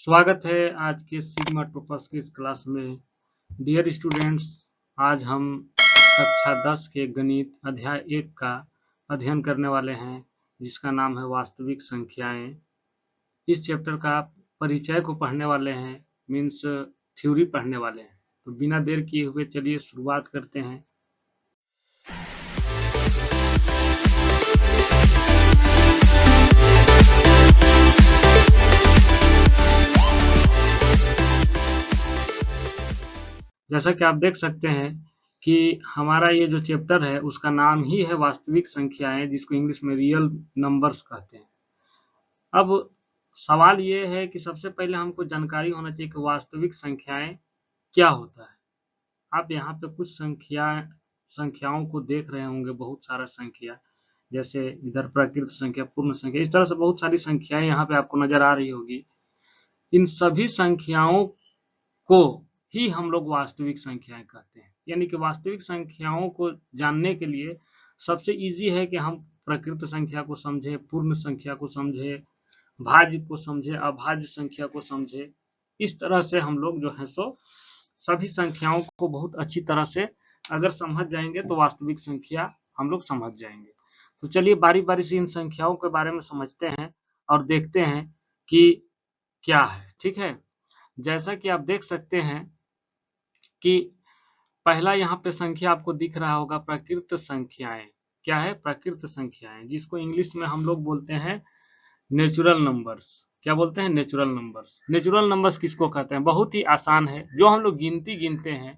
स्वागत है आज के सिग्मा टॉपर्स की इस क्लास में। डियर स्टूडेंट्स, आज हम कक्षा 10 के गणित अध्याय 1 का अध्ययन करने वाले हैं, जिसका नाम है वास्तविक संख्याएं। इस चैप्टर का परिचय को पढ़ने वाले हैं, मीन्स थ्योरी पढ़ने वाले हैं। तो बिना देर किए हुए चलिए शुरुआत करते हैं। जैसा कि आप देख सकते हैं कि हमारा ये जो चैप्टर है उसका नाम ही है वास्तविक संख्याएं, जिसको इंग्लिश में रियल नंबर्स कहते हैं। अब सवाल ये है कि सबसे पहले हमको जानकारी होना चाहिए कि वास्तविक संख्याएं क्या होता है। आप यहाँ पे कुछ संख्याओं को देख रहे होंगे, बहुत सारा संख्या, जैसे इधर प्रकृत संख्या, पूर्ण संख्या, इस तरह से बहुत सारी संख्याएं यहाँ पे आपको नजर आ रही होगी। इन सभी संख्याओं को ही हम लोग वास्तविक संख्याएं कहते हैं। यानी कि वास्तविक संख्याओं को जानने के लिए सबसे इजी है कि हम प्रकृत संख्या को समझे, पूर्ण संख्या को समझे, भाज्य को समझे, अभाज्य संख्या को समझे। इस तरह से हम लोग जो है सो सभी संख्याओं को बहुत अच्छी तरह से अगर समझ जाएंगे तो वास्तविक संख्या हम लोग समझ जाएंगे। तो चलिए बारी बारी से इन संख्याओं के बारे में समझते हैं और देखते हैं कि क्या है। ठीक है, जैसा कि आप देख सकते हैं कि पहला यहाँ पे संख्या आपको दिख रहा होगा, प्रकृत संख्याएं। क्या है? प्रकृत संख्याएं, जिसको इंग्लिश में हम लोग बोलते हैं नेचुरल नंबर्स। क्या बोलते हैं? Natural numbers. नेचुरल नंबर्स किसको कहते हैं? बहुत ही आसान है। जो हम लोग गिनती गिनते हैं,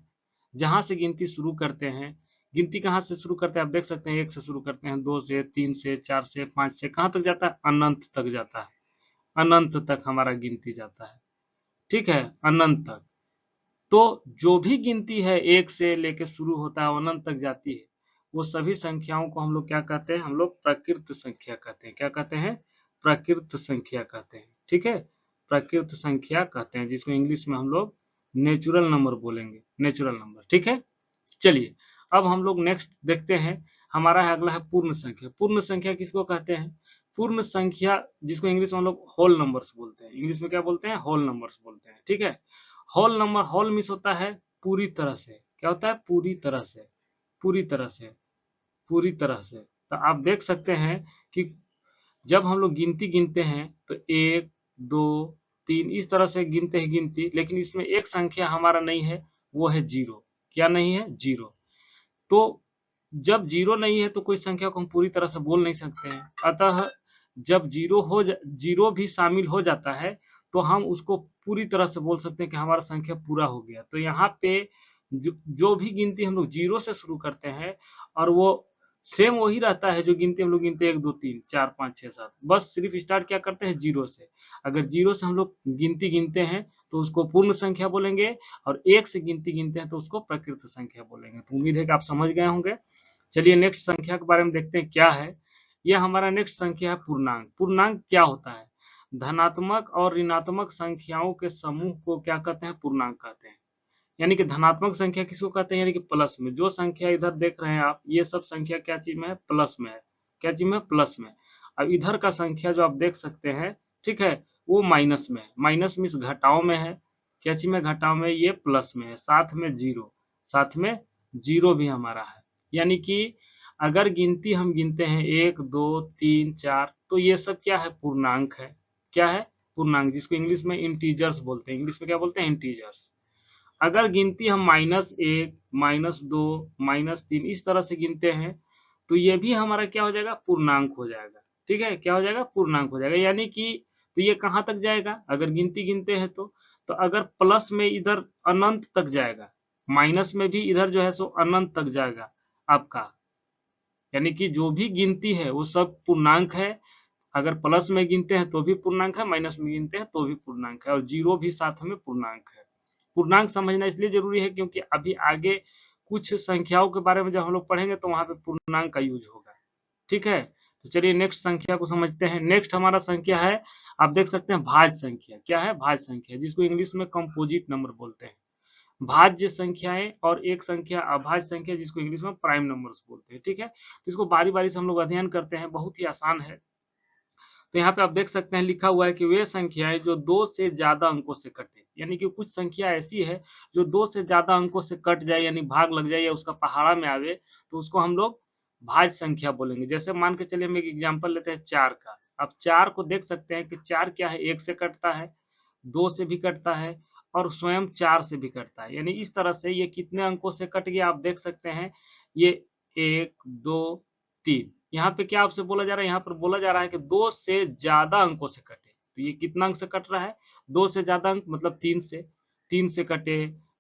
जहां से गिनती शुरू करते हैं, गिनती कहाँ से शुरू करते हैं? आप देख सकते हैं 1 से शुरू करते हैं, 2 से, 3 से, 4 से, 5 से, कहाँ तक जाता है? अनंत तक जाता है। अनंत तक हमारा गिनती जाता है। ठीक है, अनंत तक। तो जो भी गिनती है 1 से लेके शुरू होता है, अनंत तक जाती है, वो सभी संख्याओं को हम लोग क्या कहते हैं? हम लोग प्रकृत संख्या कहते हैं। क्या कहते हैं? प्रकृत संख्या कहते हैं। ठीक है, प्रकृत संख्या कहते हैं, जिसको इंग्लिश में हम लोग नेचुरल नंबर बोलेंगे, नेचुरल नंबर। ठीक है, चलिए अब हम लोग नेक्स्ट देखते हैं। हमारा है अगला है पूर्ण संख्या। पूर्ण संख्या किसको कहते हैं? पूर्ण संख्या, जिसको इंग्लिश में हम लोग होल नंबर्स बोलते हैं। इंग्लिश में क्या बोलते हैं? होल नंबर्स बोलते हैं। ठीक है, होल नंबर, होल मीन्स होता है पूरी तरह से। क्या होता है? पूरी तरह से, पूरी तरह से, पूरी तरह से। तो आप देख सकते हैं कि जब हम लोग गिनती गिनते हैं तो 1, 2, 3 इस तरह से गिनते हैं गिनती, लेकिन इसमें एक संख्या हमारा नहीं है, वो है 0। क्या नहीं है? 0। तो जब 0 नहीं है तो कोई संख्या को हम पूरी तरह से बोल नहीं सकते हैं। अतः जब 0 भी शामिल हो जाता है तो हम उसको पूरी तरह से बोल सकते हैं कि हमारा संख्या पूरा हो गया। तो यहाँ पे जो भी गिनती हम लोग 0 से शुरू करते हैं, और वो सेम वही रहता है जो गिनती हम लोग गिनते हैं 1, 2, 3, 4, 5, 6, 7, बस सिर्फ स्टार्ट क्या करते हैं? 0 से। अगर 0 से हम लोग गिनती गिनते हैं तो उसको पूर्ण संख्या बोलेंगे, और 1 से गिनती गिनते हैं तो उसको प्रकृत संख्या बोलेंगे। तो उम्मीद है कि आप समझ गए होंगे। चलिए नेक्स्ट संख्या के बारे में देखते हैं क्या है। यह हमारा नेक्स्ट संख्या है पूर्णांक। पूर्णांक क्या होता है? धनात्मक और ऋणात्मक संख्याओं के समूह को क्या कहते हैं? पूर्णांक कहते हैं। यानी कि धनात्मक संख्या किसको कहते हैं? यानी कि प्लस में। जो संख्या इधर देख रहे हैं आप, ये सब संख्या क्या चीज में है? प्लस में है। क्या चीज में? प्लस में। अब इधर का संख्या जो आप देख सकते हैं, ठीक है, वो माइनस में है। माइनस मीन्स घटाव में है। क्या चीज में? घटाव में। ये प्लस में है, साथ में 0, साथ में 0 भी हमारा है। यानी कि अगर गिनती हम गिनते हैं 1, 2, 3, 4, तो ये सब क्या है? पूर्णांक है। क्या है? पूर्णांक, जिसको इंग्लिश में इंटीजर्स बोलते हैं। इंग्लिश में क्या बोलते हैं? इंटीजर्स। अगर गिनती हम -1, -2, -3 इस तरह से गिनते हैं तो ये भी हमारा क्या हो जाएगा? पूर्णांक हो जाएगा। ठीक है, क्या हो जाएगा? पूर्णांक हो जाएगा। यानी कि तो ये कहाँ तक जाएगा अगर गिनती गिनते हैं तो अगर प्लस में इधर अनंत तक जाएगा, माइनस में भी इधर जो है सो अनंत तक जाएगा आपका। यानी कि जो भी गिनती है वो सब पूर्णांक है। अगर प्लस में गिनते हैं तो भी पूर्णांक है, माइनस में गिनते हैं तो भी पूर्णांक है, और 0 भी साथ में पूर्णांक है। पूर्णांक समझना इसलिए जरूरी है क्योंकि अभी आगे कुछ संख्याओं के बारे में जब हम लोग पढ़ेंगे तो वहां पे पूर्णांक का यूज होगा। ठीक है, तो चलिए नेक्स्ट संख्या को समझते हैं। नेक्स्ट हमारा संख्या है, आप देख सकते हैं, भाज्य संख्या। क्या है? भाज्य संख्या, जिसको इंग्लिश में कंपोजिट नंबर बोलते हैं। भाज्य संख्याएं और एक संख्या अभाज्य संख्या, जिसको इंग्लिश में प्राइम नंबर्स बोलते हैं। ठीक है, तो इसको बारी बारी से हम लोग अध्ययन करते हैं, बहुत ही आसान है। तो यहाँ पे आप देख सकते हैं लिखा हुआ है कि वे संख्याएं जो 2 से ज्यादा अंकों से कटे, यानी कि कुछ संख्या ऐसी है जो 2 से ज्यादा अंकों से कट जाए यानी भाग लग जाए या उसका पहाड़ा में आवे तो उसको हम लोग भाज्य संख्या बोलेंगे। जैसे मान के चलिए हम एक एग्जांपल लेते हैं 4 का। अब 4 को देख सकते हैं कि 4 क्या है, 1 से कटता है, 2 से भी कटता है और स्वयं 4 से भी कटता है। यानी इस तरह से ये कितने अंकों से कट गया आप देख सकते हैं, ये 1 2 3। यहाँ पे क्या आपसे बोला जा रहा है, यहाँ पर बोला जा रहा है कि 2 से ज्यादा अंकों से कटे। तो ये कितना अंक से कट रहा है, 2 से ज्यादा अंक मतलब 3 से कटे,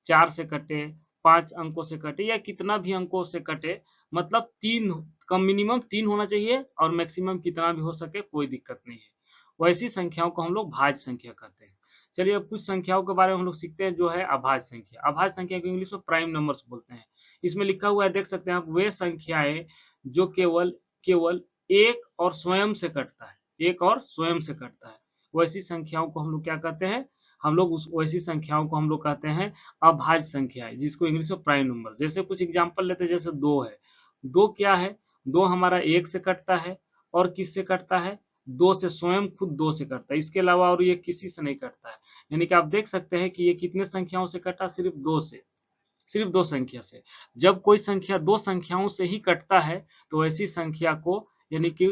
4 से कटे, 5 अंकों से कटे या कितना भी अंकों से कटे, मतलब 3 कम, मिनिमम 3 होना चाहिए और मैक्सिमम कितना भी हो सके, कोई दिक्कत नहीं है। वैसी संख्याओं को हम लोग भाज्य संख्या कहते हैं। चलिए अब कुछ संख्याओं के बारे में हम लोग सीखते हैं जो है अभाज्य संख्या। अभाज्य संख्या को इंग्लिश में प्राइम नंबर्स बोलते हैं। इसमें लिखा हुआ है देख सकते हैं आप, वे संख्याएं जो केवल केवल एक और स्वयं से कटता है, एक और स्वयं से कटता है, वैसी संख्याओं को हम लोग क्या कहते हैं, हम लोग उस वैसी संख्याओं को हम लोग कहते हैं अभाज्य संख्याएं, जिसको इंग्लिश में प्राइम नंबर। जैसे कुछ एग्जांपल लेते हैं, जैसे 2 है। 2 क्या है, 2 हमारा 1 से कटता है और किससे कटता है, 2 से, स्वयं खुद 2 से कटता है, इसके अलावा और ये किसी से नहीं कटता है। यानी कि आप देख सकते हैं कि ये कितने संख्याओं से कटा, सिर्फ 2 से, सिर्फ 2 संख्या से। जब कोई संख्या 2 संख्याओं से ही कटता है तो ऐसी संख्या को, यानी कि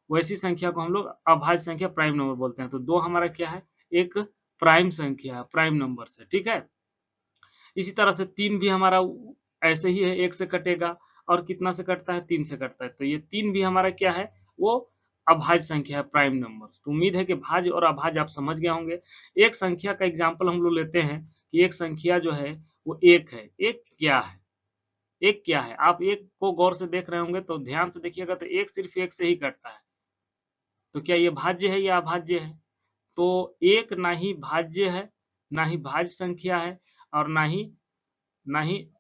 वैसी संख्या को हम लोग अभाज्य संख्या प्राइम नंबर बोलते हैं। तो 2 हमारा क्या है, एक प्राइम संख्या है, प्राइम नंबर से, ठीक है। इसी तरह से 3 भी हमारा ऐसे ही है, 1 से कटेगा और कितना से कटता है, 3 से कटता है। तो ये 3 भी हमारा क्या है, वो अभाज्य संख्या है, प्राइम नंबर। तो उम्मीद है कि भाज्य और अभाज्य आप समझ गए होंगे। एक संख्या का एग्जाम्पल हम लोग लेते हैं कि एक संख्या जो है वो 1 है। एक क्या है, एक क्या है, आप एक को गौर से देख रहे होंगे तो ध्यान से देखिएगा तो एक सिर्फ 1 से ही कटता है। तो क्या ये भाज्य है या अभाज्य है, तो एक ना ही भाज्य है, ना ही भाज्य संख्या है और ना ही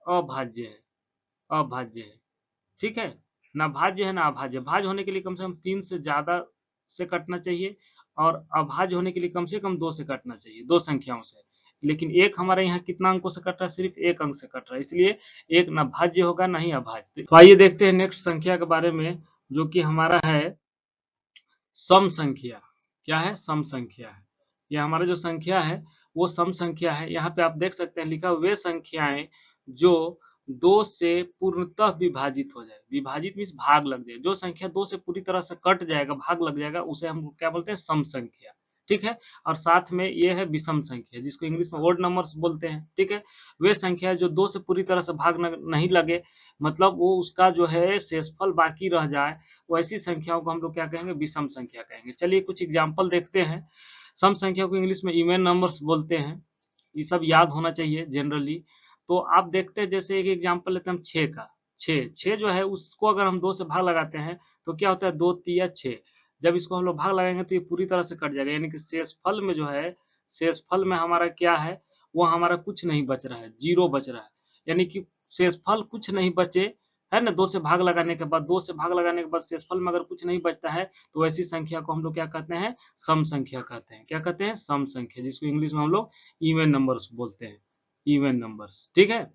अभाज्य है, अभाज्य है, ठीक है। ना भाज्य है ना अभाज्य। भाज्य होने के लिए कम से कम 3 से ज्यादा से कटना चाहिए और अभाज्य होने के लिए कम से कम 2 से कटना चाहिए, 2 संख्याओं से। लेकिन एक हमारे यहाँ कितना अंकों से कट रहा है, सिर्फ 1 अंक से कट रहा है, इसलिए एक ना भाज्य होगा ना ही अभाज्य। तो आइए देखते हैं नेक्स्ट संख्या के बारे में, जो कि हमारा है सम संख्या। क्या है, सम संख्या है। यह हमारा जो संख्या है वो सम संख्या है। यहाँ पे आप देख सकते हैं लिखा, वे संख्याएं जो 2 से पूर्णतः विभाजित हो जाए, विभाजित मीन्स भाग लग जाए, जो संख्या 2 से पूरी तरह से कट जाएगा, भाग लग जाएगा, उसे हम क्या बोलते हैं, सम संख्या, ठीक है। और साथ में ये है विषम संख्या, जिसको इंग्लिश में ओड नंबर्स बोलते हैं, ठीक है। वे संख्या जो 2 से पूरी तरह से भाग नहीं लगे, मतलब वो उसका जो है शेषफल बाकी रह जाए, वैसी संख्याओं को हम लोग क्या कहेंगे, विषम संख्या कहेंगे। चलिए कुछ एग्जाम्पल देखते हैं। सम संख्या को इंग्लिश में इवन नंबर्स बोलते हैं। ये सब याद होना चाहिए जनरली। तो आप देखते हैं, जैसे एक एग्जाम्पल लेते हैं हम 6 का। 6 जो है उसको अगर हम 2 से भाग लगाते हैं तो क्या होता है, 2 तिया 6। जब इसको हम लोग भाग लगाएंगे तो ये पूरी तरह से कट जाएगा, यानी कि शेषफल में जो है, शेषफल में हमारा क्या है, वो हमारा कुछ नहीं बच रहा है, 0 बच रहा है। यानी कि शेषफल कुछ नहीं बचे, है ना। 2 से भाग लगाने के बाद, 2 से भाग लगाने के बाद शेषफल में अगर कुछ नहीं बचता है तो ऐसी संख्या को हम लोग क्या कहते हैं, सम संख्या कहते हैं। क्या कहते हैं, सम संख्या, जिसको इंग्लिश में हम लोग इवन नंबर्स बोलते हैं, इवन नंबर्स, ठीक है,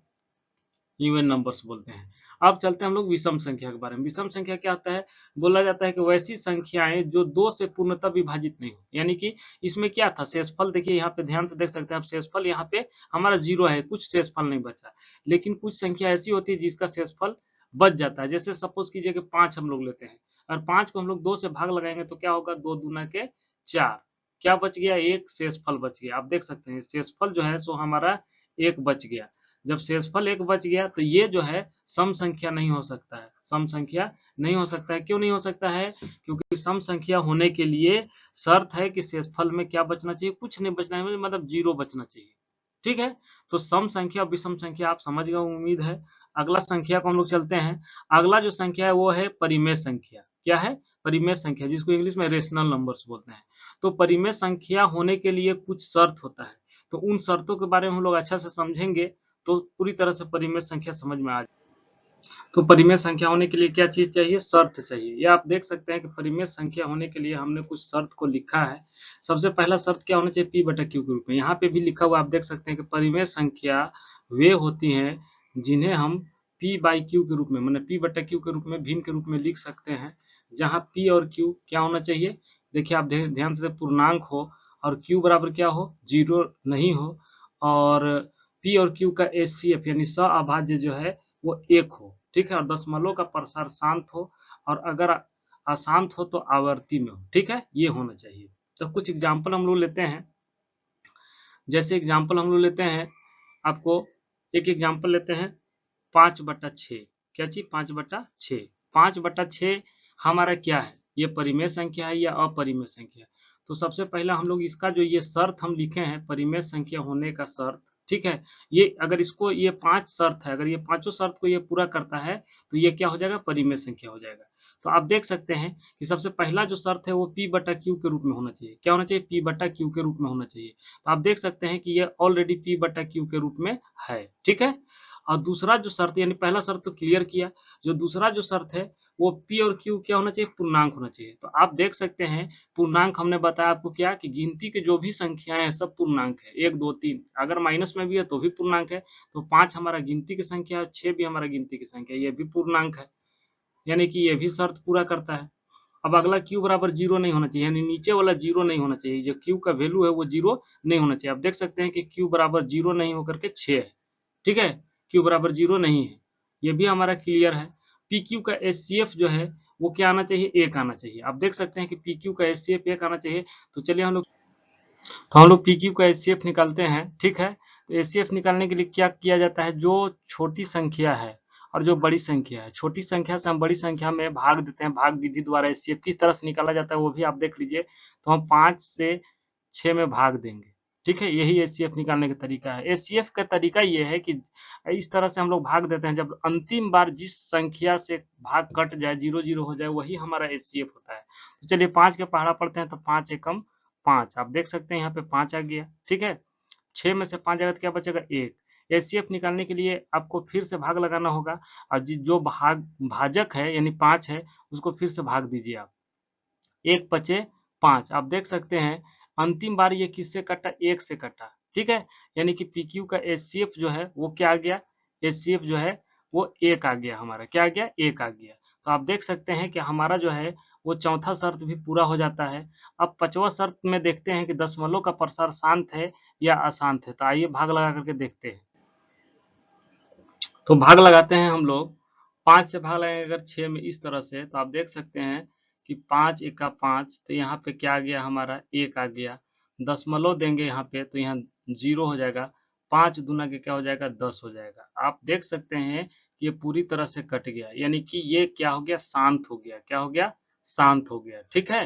इवन नंबर्स बोलते हैं। अब चलते हैं हम लोग विषम संख्या के बारे में। विषम संख्या क्या होता है, बोला जाता है कि वैसी संख्याएं जो 2 से पूर्णतः विभाजित नहीं हो। यानी कि इसमें क्या था, शेषफल देखिए, यहाँ पे ध्यान से देख सकते हैं आप, शेषफल यहाँ पे हमारा 0 है, कुछ शेषफल नहीं बचा। लेकिन कुछ संख्या ऐसी होती है जिसका शेषफल बच जाता है। जैसे सपोज कीजिए कि 5 हम लोग लेते हैं और 5 को हम लोग 2 से भाग लगाएंगे तो क्या होगा, 2 दूना के 4, क्या बच गया, एक शेषफल बच गया। आप देख सकते हैं शेषफल जो है सो हमारा 1 बच गया। जब शेषफल 1 बच गया तो ये जो है सम संख्या नहीं हो सकता है, सम संख्या नहीं हो सकता है। क्यों नहीं हो सकता है, क्योंकि सम संख्या होने के लिए शर्त है कि शेषफल में क्या बचना चाहिए, कुछ नहीं बचना है, मतलब 0 बचना चाहिए, ठीक है। तो सम संख्या और विषम संख्या आप समझ गए उम्मीद है। अगला संख्या को हम लोग चलते हैं। अगला जो संख्या है वो है परिमेय संख्या। क्या है, परिमेय संख्या, जिसको इंग्लिश में रेशनल नंबर्स बोलते हैं। तो परिमेय संख्या होने के लिए कुछ शर्त होता है, तो उन शर्तों के बारे में हम लोग अच्छा से समझेंगे तो पूरी तरह से परिमेय संख्या समझ में आ जाए। तो परिमेय संख्या होने के लिए क्या चीज चाहिए, शर्त चाहिए। ये आप देख सकते हैं कि परिमेय संख्या होने के लिए हमने कुछ शर्त को लिखा है। सबसे पहला शर्त क्या होना चाहिए, p/q के रूप में। यहाँ पे भी लिखा हुआ आप देख सकते हैं कि परिमेय संख्या वे होती हैं जिन्हें हम p/q के रूप में, मतलब p/q के रूप में, भिन्न के रूप में लिख सकते हैं, जहाँ p और q क्या होना चाहिए, देखिए आप ध्यान से पूर्णांक हो और q बराबर क्या हो, 0 नहीं हो, और p और q का HCF यानी सअभाज्य जो है वो 1 हो, ठीक है, और दशमलव का प्रसार शांत हो, और अगर अशांत हो तो आवर्ती में हो, ठीक है, ये होना चाहिए। तो कुछ एग्जाम्पल हम लोग लेते हैं। जैसे एग्जाम्पल हम लोग लेते हैं, आपको एक एग्जाम्पल लेते हैं 5/6। क्या चीज, 5/6। 5/6 हमारा क्या है, ये परिमेय संख्या है या अपरिमेय संख्या है? तो सबसे पहला हम लोग इसका जो ये शर्त हम लिखे हैं, परिमेय संख्या होने का शर्त, ठीक है, ये अगर इसको, ये 5 शर्त है, अगर ये पांचों शर्त को ये पूरा करता है तो ये क्या हो जाएगा, परिमेय संख्या हो जाएगा। तो आप देख सकते हैं कि सबसे पहला जो शर्त है वो P/Q के रूप में होना चाहिए। क्या होना चाहिए, P/Q के रूप में होना चाहिए। तो आप देख सकते हैं कि ये ऑलरेडी P/Q के रूप में है, ठीक है। और दूसरा जो शर्त, यानी पहला शर्त तो क्लियर किया, जो दूसरा जो शर्त है वो P और Q क्या होना चाहिए, पूर्णांक होना चाहिए। तो आप देख सकते हैं पूर्णांक, हमने बताया आपको क्या कि गिनती के जो भी संख्याएं हैं सब पूर्णांक है, 1 2 3, अगर माइनस में भी है तो भी पूर्णांक है। तो 5 हमारा गिनती की संख्या है, 6 भी हमारा गिनती की संख्या है, ये भी पूर्णांक है, यानी कि ये भी शर्त पूरा करता है। अब अगला q बराबर 0 नहीं होना चाहिए, यानी नीचे वाला 0 नहीं होना चाहिए, जो q का वैल्यू है वो 0 नहीं होना चाहिए। आप देख सकते हैं कि q बराबर 0 नहीं होकर के 6 है, ठीक है, q बराबर 0 नहीं है, ये भी हमारा क्लियर है। pq का HCF जो है वो क्या आना चाहिए, 1 आना चाहिए। आप देख सकते हैं कि pq का HCF 1 आना चाहिए। तो चलिए हम लोग pq का HCF निकालते हैं, ठीक है। तो HCF निकालने के लिए क्या किया जाता है, जो छोटी संख्या है और जो बड़ी संख्या है, छोटी संख्या से हम बड़ी संख्या में भाग देते हैं, भाग विधि द्वारा HCF किस तरह से निकाला जाता है वो भी आप देख लीजिए। तो हम 5 से 6 में भाग देंगे, ठीक है, यही HCF निकालने का तरीका है। HCF का तरीका ये है कि इस तरह से हम लोग भाग देते हैं, जब अंतिम बार जिस संख्या से भाग कट जाए, 0 0 हो जाए, वही हमारा HCF होता है। तो चलिए 5 के पहाड़ा पढ़ते हैं, तो 5 एकम 5, आप देख सकते हैं यहाँ पे 5 आ गया, ठीक है। 6 में से 5 जाएगा तो क्या बचेगा, 1। HCF निकालने के लिए आपको फिर से भाग लगाना होगा, और जो भाजक है यानी 5 है उसको फिर से भाग दीजिए आप, 1 बचे 5। आप देख सकते हैं अंतिम बार ये किससे कटा, 1 से कटा, ठीक है, यानी कि PQ का HCF जो है वो क्या आ गया, HCF जो है वो 1 आ गया, हमारा क्या आ गया, 1 आ गया। तो आप देख सकते हैं कि हमारा जो है वो चौथा शर्त भी पूरा हो जाता है। अब पांचवा शर्त में देखते हैं कि दशमलव का प्रसार शांत है या अशांत है। तो आइए भाग लगा करके देखते हैं। तो भाग लगाते हैं हम लोग, 5 से भाग लगाएंगे अगर 6 में इस तरह से, तो आप देख सकते हैं कि 5 एका 5, तो यहाँ पे क्या आ गया, हमारा 1 आ गया। दशमलव देंगे यहाँ पे तो यहाँ 0 हो जाएगा, 5 दूना के क्या हो जाएगा, 10 हो जाएगा। आप देख सकते हैं कि ये पूरी तरह से कट गया, यानी कि ये क्या हो गया, शांत हो गया। क्या हो गया, शांत हो गया, ठीक है।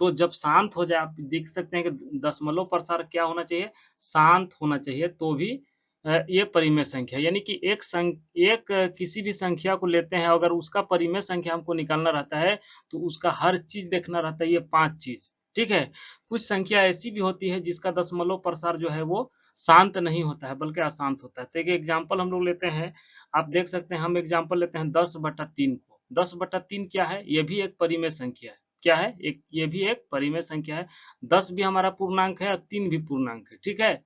तो जब शांत हो जाए, आप देख सकते हैं कि दशमलव प्रसार क्या होना चाहिए, शांत होना चाहिए, तो भी ये परिमेय संख्या, यानी कि एक किसी भी संख्या को लेते हैं, अगर उसका परिमेय संख्या हमको निकालना रहता है तो उसका हर चीज देखना रहता है, ये 5 चीज, ठीक है। कुछ संख्या ऐसी भी होती है जिसका दशमलव प्रसार जो है वो शांत नहीं होता है बल्कि अशांत होता है। तो एक एग्जाम्पल हम लोग लेते हैं, आप देख सकते हैं, हम एग्जाम्पल लेते हैं 10/3 को। 10/3 क्या है, ये भी एक परिमेय संख्या है। क्या है, एक ये भी एक परिमेय संख्या है। 10 भी हमारा पूर्णांक है और 3 भी पूर्णांक है, ठीक है,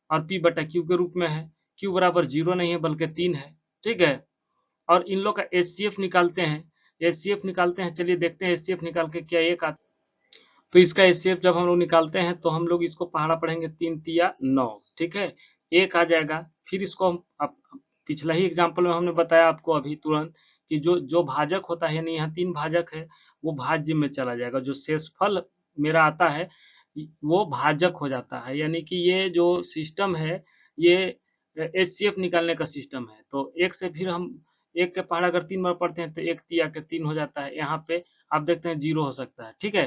और P/Q के रूप में है। Q बराबर 0 नहीं है बल्कि 3 है, ठीक है। और इन लोग का HCF निकालते हैं, HCF निकालते हैं, चलिए देखते हैं HCF निकाल के क्या एक आता। तो इसका HCF जब हम लोग निकालते हैं तो हम लोग इसको पहाड़ा पढ़ेंगे, 3 तिया 9, ठीक है, 1 आ जाएगा। फिर इसको हम पिछला ही एग्जाम्पल में हमने बताया आपको अभी तुरंत कि जो भाजक होता है, यानी यहाँ 3 भाजक है, वो भाज्य में चला जाएगा। जो शेषफल मेरा आता है वो भाजक हो जाता है, यानी कि ये जो सिस्टम है ये HCF निकालने का सिस्टम है। तो एक से फिर हम एक के पहाड़ा अगर 3 बार पढ़ते हैं तो 1 तिया के 3 हो जाता है। यहाँ पे आप देखते हैं 0 हो सकता है, ठीक है।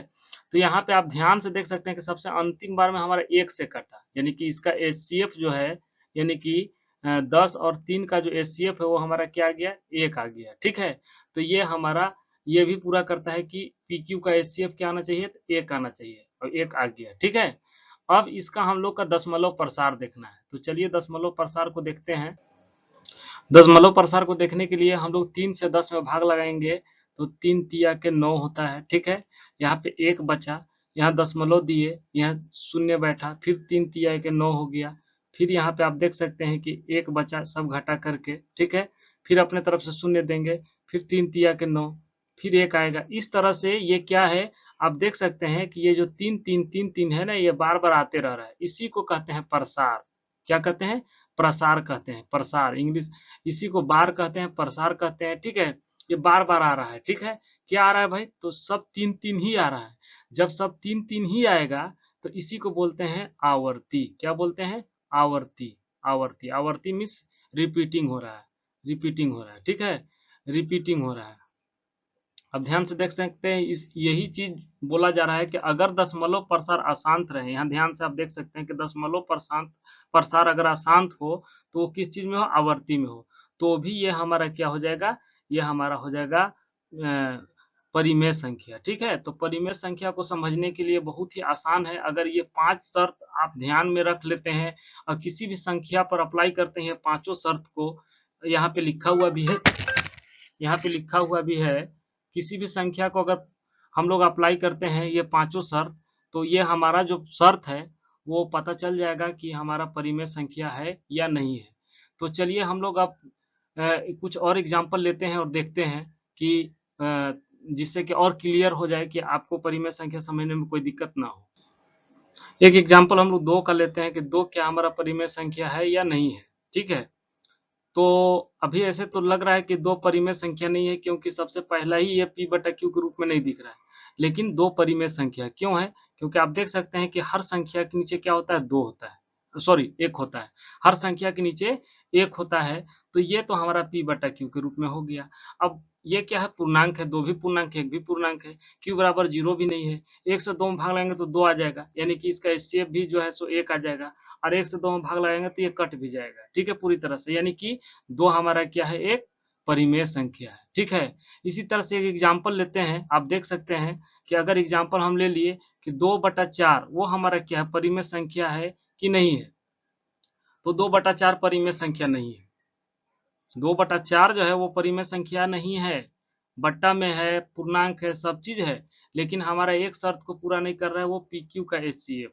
तो यहाँ पे आप ध्यान से देख सकते हैं कि सबसे अंतिम बार में हमारा 1 से कटा, यानी कि इसका HCF जो है, यानी कि 10 और 3 का जो HCF है वो हमारा क्या आ गया, 1 आ गया, ठीक है। तो ये हमारा ये भी पूरा करता है कि PQ का HCF क्या आना चाहिए, 1 आना चाहिए, और 1 आ गया, ठीक है। अब इसका हम लोग का दशमलव प्रसार देखना है। तो चलिए दशमलव प्रसार को देखते हैं। दशमलव प्रसार को देखने के लिए हम लोग 3 से 10 में भाग लगाएंगे, तो 3 तिया के 9 होता है, ठीक है। यहाँ पे 1 बचा, यहाँ दशमलव दिए, यहाँ शून्य बैठा, फिर 3 तिया के 9 हो गया। फिर यहाँ पे आप देख सकते हैं कि 1 बचा सब घटा करके, ठीक है। फिर अपने तरफ से शून्य देंगे, फिर 3 तिया के 9, फिर 1 आएगा। इस तरह से ये क्या है, आप देख सकते हैं कि ये जो 3 3 3 3 है ना, ये बार बार आते रह रहा है, इसी को कहते हैं प्रसार। क्या कहते हैं? प्रसार कहते हैं, प्रसार इंग्लिश। इसी को बार कहते हैं, प्रसार कहते हैं, ठीक है। ये बार बार आ रहा है, ठीक है। क्या आ रहा है भाई? तो सब 3 3 ही आ रहा है। जब सब 3 3 ही आएगा तो इसी को बोलते हैं आवर्ती। क्या बोलते हैं? आवर्ती। आवर्ती, आवर्ती मीन्स रिपीटिंग हो रहा है, रिपीटिंग हो रहा है, ठीक है, रिपीटिंग हो रहा है। अब ध्यान से देख सकते हैं, इस यही चीज बोला जा रहा है कि अगर दशमलव प्रसार अशांत रहे, यहाँ ध्यान से आप देख सकते हैं कि दशमलव प्रसार अगर अशांत हो तो वो किस चीज में हो? आवर्ती में हो, तो भी ये हमारा क्या हो जाएगा? ये हमारा हो जाएगा परिमेय संख्या, ठीक है। तो परिमेय संख्या को समझने के लिए बहुत ही आसान है। अगर ये 5 शर्त आप ध्यान में रख लेते हैं और किसी भी संख्या पर अप्लाई करते हैं पांचों शर्त को, यहाँ पे लिखा हुआ भी है, यहाँ पे लिखा हुआ भी है, किसी भी संख्या को अगर हम लोग अप्लाई करते हैं ये पांचों शर्त, तो ये हमारा जो शर्त है वो पता चल जाएगा कि हमारा परिमेय संख्या है या नहीं है। तो चलिए हम लोग अब कुछ और एग्जाम्पल लेते हैं और देखते हैं कि जिससे कि और क्लियर हो जाए कि आपको परिमेय संख्या समझने में कोई दिक्कत ना हो। एक एग्जाम्पल हम लोग 2 का लेते हैं कि 2 क्या हमारा परिमेय संख्या है या नहीं है, ठीक है। तो अभी ऐसे तो लग रहा है कि 2 परिमेय संख्या नहीं है, क्योंकि सबसे पहला ही ये p बटा q के रूप में नहीं दिख रहा है। लेकिन 2 परिमेय संख्या क्यों है? क्योंकि आप देख सकते हैं कि हर संख्या के नीचे क्या होता है? 2 होता है, सॉरी 1 होता है। हर संख्या के नीचे 1 होता है, तो ये तो हमारा p बटा q के रूप में हो गया। अब ये क्या है? पूर्णांक है, 2 भी पूर्णांक है, 1 भी पूर्णांक है, q बराबर 0 भी नहीं है। 1 से 2 में भाग लगाएंगे तो 2 आ जाएगा, यानी कि इसका HCF भी जो है सो 1 आ जाएगा, और 1 से 2 में भाग लगाएंगे तो ये कट भी जाएगा, ठीक है, पूरी तरह से। यानी कि 2 हमारा क्या है? एक परिमेय संख्या है, ठीक है। इसी तरह से एक एग्जाम्पल लेते हैं। आप देख सकते हैं कि अगर एग्जाम्पल हम ले लिए कि 2/4 वो हमारा क्या है? परिमेय संख्या है कि नहीं है? तो 2/4 परिमेय संख्या नहीं है। 2/4 जो है वो परिमेय संख्या नहीं है, बट्टा में है, पूर्णांक है, सब चीज है, लेकिन हमारा एक शर्त को पूरा नहीं कर रहा है, वो पी क्यू का HCF।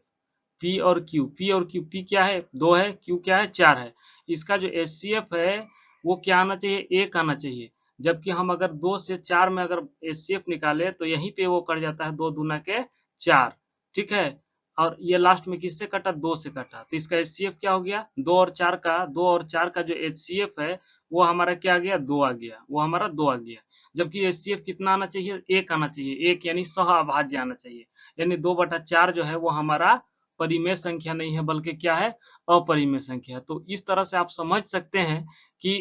पी और क्यू, पी क्या है? 2 है, क्यू क्या है? 4 है। इसका जो HCF है वो क्या आना चाहिए? 1 आना चाहिए। जबकि हम अगर 2 से 4 में अगर HCF निकाले तो यहीं पे वो कट जाता है, 2 दूना के 4, ठीक है। और ये लास्ट में किससे कटा? 2 से कटा, तो इसका HCF क्या हो गया? 2 और 4 का जो HCF है वो हमारा क्या आ गया? 2 आ गया, वो हमारा 2 आ गया। जबकि HCF कितना आना चाहिए? 1 आना चाहिए, 1 यानी सहअभाज्य आना चाहिए। यानी 2/4 जो है वो हमारा परिमेय संख्या नहीं है, बल्कि क्या है? अपरिमेय संख्या। तो इस तरह से आप समझ सकते हैं कि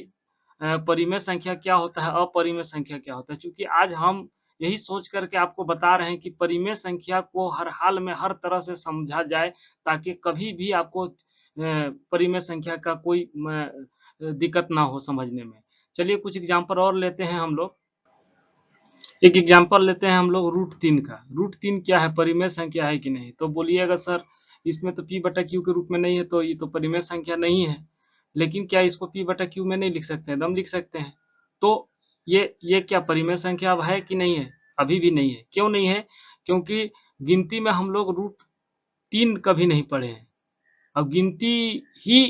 परिमेय संख्या क्या होता है, अपरिमेय संख्या क्या होता है। क्योंकि आज हम यही सोच करके आपको बता रहे हैं कि परिमेय संख्या को हर हाल में हर तरह से समझा जाए, ताकि कभी भी आपको परिमेय संख्या का कोई दिक्कत ना हो समझने में। चलिए कुछ एग्जाम्पल और लेते हैं हम लोग। एक एग्जाम्पल लेते हैं हम लोग √3 का। √3 क्या है? परिमेय संख्या है कि नहीं? तो बोलिएगा सर इसमें तो p बटा q के रूप में नहीं है, तो ये तो परिमेय संख्या नहीं है। लेकिन क्या इसको p बटा q में नहीं लिख सकते हैं? एकदम लिख सकते हैं। तो ये क्या परिमेय संख्या अब है कि नहीं है? अभी भी नहीं है। क्यों नहीं है? क्योंकि गिनती में हम लोग √3 कभी नहीं पढ़े हैं। अब गिनती ही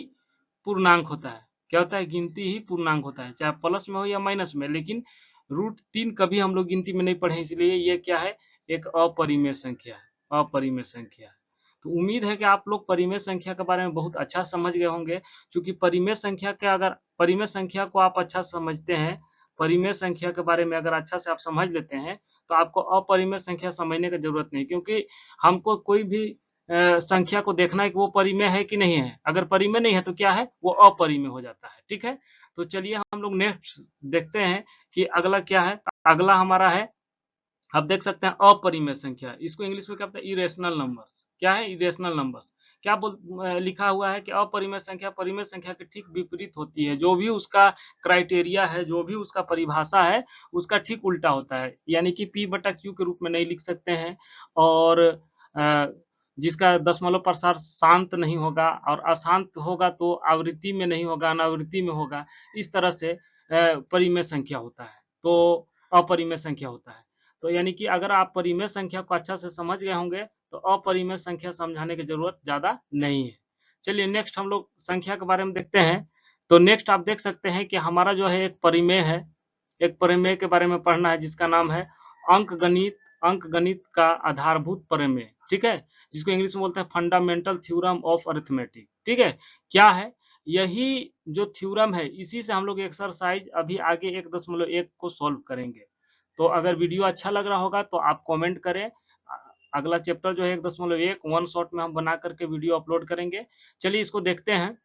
पूर्णांक होता है। क्या होता है? गिनती ही पूर्णांक होता है, चाहे प्लस में हो या माइनस में। लेकिन √3 कभी हम लोग गिनती में नहीं पढ़े, इसलिए ये क्या है? एक अपरिमेय संख्या है, अपरिमेय संख्या है। तो उम्मीद है कि आप लोग परिमेय संख्या के बारे में बहुत अच्छा समझ गए होंगे। क्योंकि परिमेय संख्या के अगर परिमेय संख्या को आप अच्छा समझते हैं, परिमेय संख्या के बारे में अगर अच्छा से आप समझ लेते हैं, तो आपको अपरिमेय संख्या समझने की जरूरत नहीं। क्योंकि हमको कोई भी संख्या को देखना है कि वो परिमेय है कि नहीं है। अगर परिमेय नहीं है तो क्या है? वो अपरिमेय हो जाता है, ठीक है। तो चलिए हम लोग नेक्स्ट देखते हैं कि अगला क्या है। अगला हमारा है, आप देख सकते हैं, अपरिमेय संख्या। इसको इंग्लिश में क्या कहते हैं? Irrational numbers. क्या है? Irrational numbers. क्या लिखा हुआ है कि अपरिमेय संख्या परिमेय संख्या के ठीक विपरीत होती है। जो भी उसका क्राइटेरिया है, जो भी उसका परिभाषा है, उसका ठीक उल्टा होता है। यानी कि p बटा q के रूप में नहीं लिख सकते हैं, और जिसका दशमलव प्रसार शांत नहीं होगा, और अशांत होगा तो आवृत्ति में नहीं होगा, अनावृत्ति में होगा। इस तरह से परिमेय संख्या होता है, तो अपरिमेय संख्या होता है। तो यानी कि अगर आप परिमेय संख्या को अच्छा से समझ गए होंगे तो अपरिमेय संख्या समझाने की जरूरत ज्यादा नहीं है। चलिए नेक्स्ट हम लोग संख्या के बारे में देखते हैं। तो नेक्स्ट आप देख सकते हैं कि हमारा जो है एक परिमेय है, एक परिमेय के बारे में पढ़ना है, जिसका नाम है अंकगणित अंक गणित का आधारभूत प्रमेय, ठीक है, जिसको इंग्लिश में बोलते हैं फंडामेंटल थ्योरम ऑफ अरिथमेटिक, ठीक है। क्या है यही जो थ्योरम है, इसी से हम लोग एक्सरसाइज अभी आगे 1.1 को सॉल्व करेंगे। तो अगर वीडियो अच्छा लग रहा होगा तो आप कमेंट करें। अगला चैप्टर जो है 1.1 वन शॉट में हम बना करके वीडियो अपलोड करेंगे। चलिए इसको देखते हैं।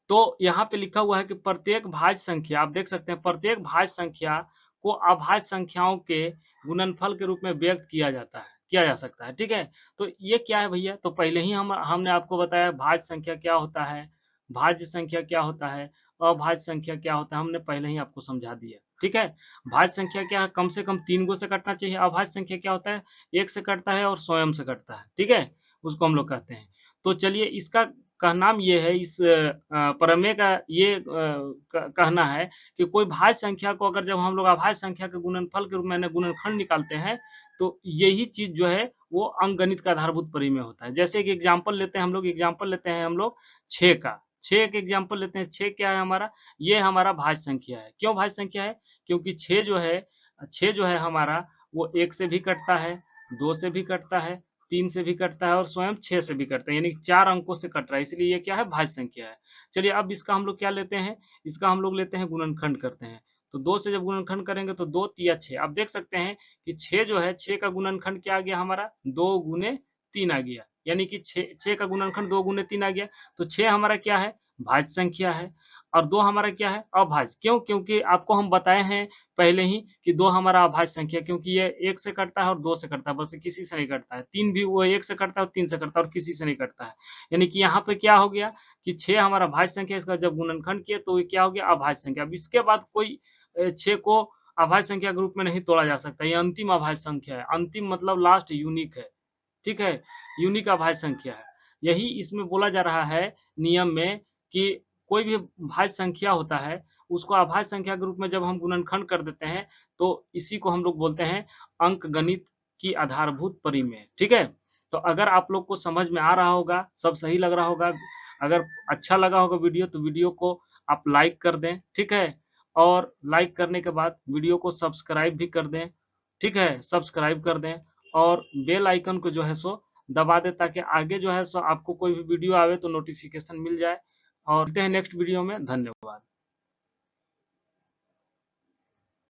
तो यहाँ पे लिखा हुआ है कि प्रत्येक भाज्य संख्या, आप देख सकते हैं, प्रत्येक भाज्य संख्या को अभाज्य संख्याओं के गुणनफल के रूप में व्यक्त किया जा सकता है, ठीक है। तो ये क्या है भैया, तो पहले ही हमने आपको बताया भाज्य संख्या क्या होता है, भाज्य संख्या क्या होता है, अभाज्य संख्या क्या होता है, हमने पहले ही आपको समझा दिया, ठीक है। भाज्य संख्या क्या है, कम से कम 3 गो से कटना चाहिए। अभाज्य संख्या क्या होता है, 1 से कटता है और स्वयं से कटता है, ठीक है, उसको हम लोग कहते हैं। तो चलिए इसका का नाम ये है, इस प्रमेय का ये कहना है कि कोई भाज्य संख्या को अगर जब हम लोग अभाज्य संख्या के गुणनफल के रूप में गुणनखंड निकालते हैं, तो यही चीज जो है वो अंकगणित का आधारभूत परिमेय होता है। जैसे एक एग्जांपल लेते हैं हम लोग 6 का। 6 एक एग्जांपल लेते हैं। 6 क्या है हमारा, ये हमारा भाज्य संख्या है। क्यों भाज्य संख्या है, क्योंकि 6 जो है हमारा वो 1 से भी कटता है, 2 से भी कटता है, 3 से भी कटता है और स्वयं 6 से भी कटता है, यानी 4 अंकों से कट रहा है, इसलिए ये क्या है, भाज्य संख्या है। चलिए अब इसका हम लोग क्या लेते हैं, इसका हम लोग लेते हैं गुणनखंड करते हैं। तो 2 से जब गुणनखंड करेंगे तो 2 तिया 6। अब देख सकते हैं कि 6 जो है, 6 का गुणनखंड क्या आ गया हमारा, 2 गुने 3 आ गया, यानी कि 6 का गुणनखंड 2 गुने 3 आ गया। तो 6 हमारा क्या है, भाज्य संख्या है, और 2 हमारा क्या है, अभाज्य। क्यों, क्योंकि आपको हम बताए हैं पहले ही कि 2 हमारा अभाज्य संख्या, क्योंकि ये 1 से कटता है और 2 से कटता है, बस किसी से नहीं कटता है। 3 भी वो 1 से कटता है और 3 से कटता है और किसी से नहीं कटता है, यानी कि यहाँ पे क्या हो गया कि 6 हमारा भाज्य संख्या, इसका जब गुणनखंड किया तो ये क्या हो गया, अभाज्य संख्या। अब इसके बाद कोई 6 को अभाज्य संख्या के रूप में नहीं तोड़ा जा सकता, ये अंतिम अभाज्य संख्या है। अंतिम मतलब लास्ट, यूनिक है, ठीक है, यूनिक अभाज्य संख्या है। यही इसमें बोला जा रहा है नियम में कि कोई भी भाज्य संख्या होता है, उसको अभाज्य संख्या के रूप में जब हम गुणनखंड कर देते हैं तो इसी को हम लोग बोलते हैं अंक गणित की आधारभूत परिमेय, ठीक है। तो अगर आप लोग को समझ में आ रहा होगा, सब सही लग रहा होगा, अगर अच्छा लगा होगा वीडियो, तो वीडियो को आप लाइक कर दें, ठीक है, और लाइक करने के बाद वीडियो को सब्सक्राइब भी कर दें, ठीक है, सब्सक्राइब कर दें और बेल आइकन को जो है सो दबा दें, ताकि आगे जो है सो आपको कोई भी वीडियो आवे तो नोटिफिकेशन मिल जाए। और मिलते हैं नेक्स्ट वीडियो में। धन्यवाद।